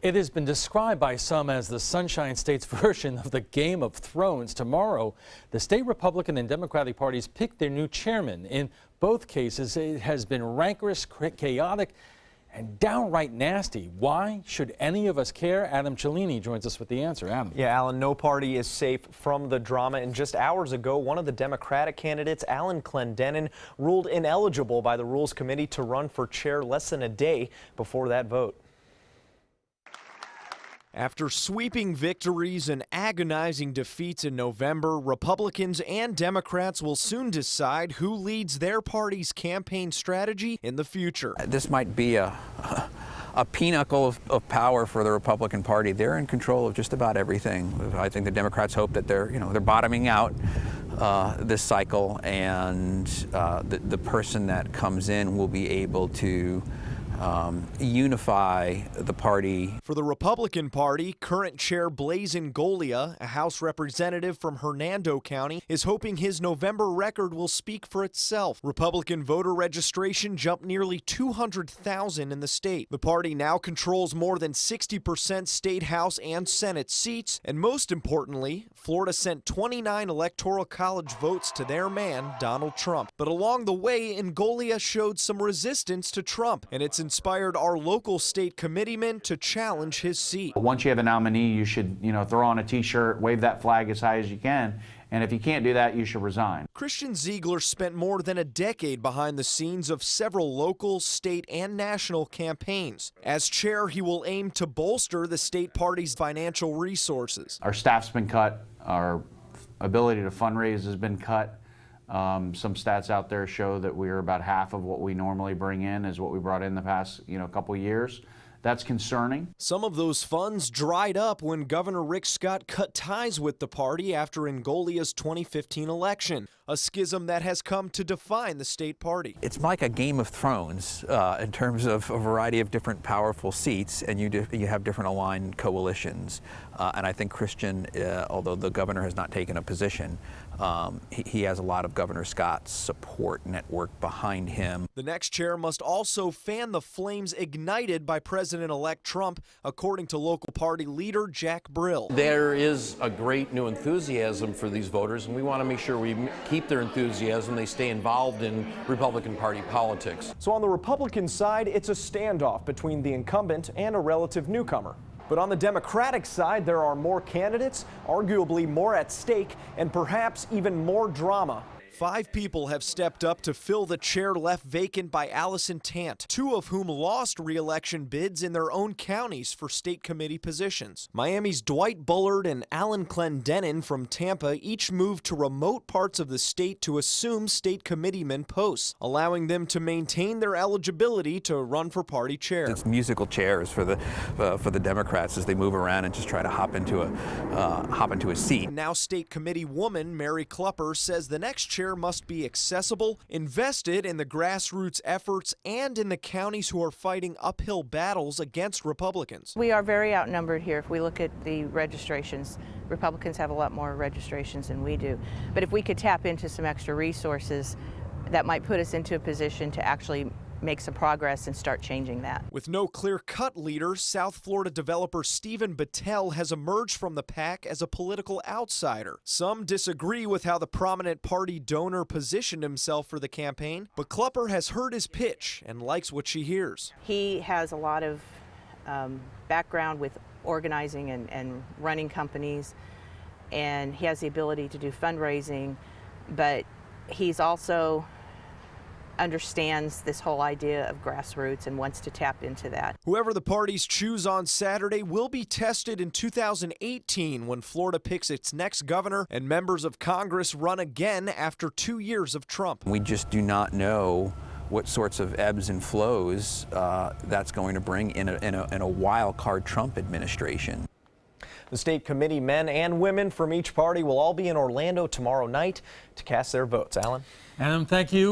It has been described by some as the Sunshine State's version of the Game of Thrones. Tomorrow, the state Republican and Democratic parties pick their new chairman. In both cases, it has been rancorous, chaotic, and downright nasty. Why should any of us care? Adam Cellini joins us with the answer. Adam. Yeah, Alan, no party is safe from the drama. And just hours ago, one of the Democratic candidates, Alan Clendenin, ruled ineligible by the Rules Committee to run for chair less than a day before that vote. After sweeping victories and agonizing defeats in November, Republicans and Democrats will soon decide who leads their party's campaign strategy in the future. This might be a pinnacle of power for the Republican Party. They're in control of just about everything. I think the Democrats hope that they're bottoming out this cycle, and the person that comes in will be able to unify the party. For the Republican Party, current chair Blaise Ingoglia, a House representative from Hernando County, is hoping his November record will speak for itself. Republican voter registration jumped nearly 200,000 in the state. The party now controls more than 60% state House and Senate seats, and most importantly, Florida sent 29 Electoral College votes to their man, Donald Trump. But along the way, Ingoglia showed some resistance to Trump, and it's inspired our local state committeeman to challenge his seat. Once you have a nominee, you should, throw on a t-shirt, wave that flag as high as you can. And if you can't do that, you should resign. Christian Ziegler spent more than a decade behind the scenes of several local, state, and national campaigns. As chair, he will aim to bolster the state party's financial resources. Our staff's been cut. Our ability to fundraise has been cut. Some stats out there show that we're about half of what we normally bring in is what we brought in the past, couple of years. That's concerning. Some of those funds dried up when Governor Rick Scott cut ties with the party after Ingoglia's 2015 election, a schism that has come to define the state party. It's like a Game of Thrones in terms of a variety of different powerful seats, and you have different aligned coalitions. And I think Christian, although the governor has not taken a position, he has a lot of Governor Scott's support network behind him. The next chair must also fan the flames ignited by President-elect Trump, according to local party leader Jack Brill. There is a great new enthusiasm for these voters, and we want to make sure we keep their enthusiasm. They stay involved in Republican Party politics. So on the Republican side, it's a standoff between the incumbent and a relative newcomer. But on the Democratic side, there are more candidates, arguably more at stake, and perhaps even more drama. 5 people have stepped up to fill the chair left vacant by Allison Tant, 2 of whom lost re-election bids in their own counties for state committee positions. Miami's Dwight Bullard and Alan Clendenin from Tampa each moved to remote parts of the state to assume state committeeman posts, allowing them to maintain their eligibility to run for party chair. It's musical chairs for the Democrats as they move around and just try to hop into a seat. Now state committee woman Mary Klupper says the next chair must be accessible, invested in the grassroots efforts, and in the counties who are fighting uphill battles against Republicans. We are very outnumbered here. If we look at the registrations, Republicans have a lot more registrations than we do. But if we could tap into some extra resources, that might put us into a position to actually make some progress and start changing that. With no clear-cut leader, South Florida developer Stephen Battelle has emerged from the pack as a political outsider. Some disagree with how the prominent party donor positioned himself for the campaign, but Klupper has heard his pitch and likes what she hears. He has a lot of background with organizing and running companies, and he has the ability to do fundraising, but he's also understands this whole idea of grassroots and wants to tap into that. Whoever the parties choose on Saturday will be tested in 2018 when Florida picks its next governor and members of Congress run again after 2 years of Trump. We just do not know what sorts of ebbs and flows that's going to bring in a wild card Trump administration. The state committee men and women from each party will all be in Orlando tomorrow night to cast their votes. Alan? Adam, thank you.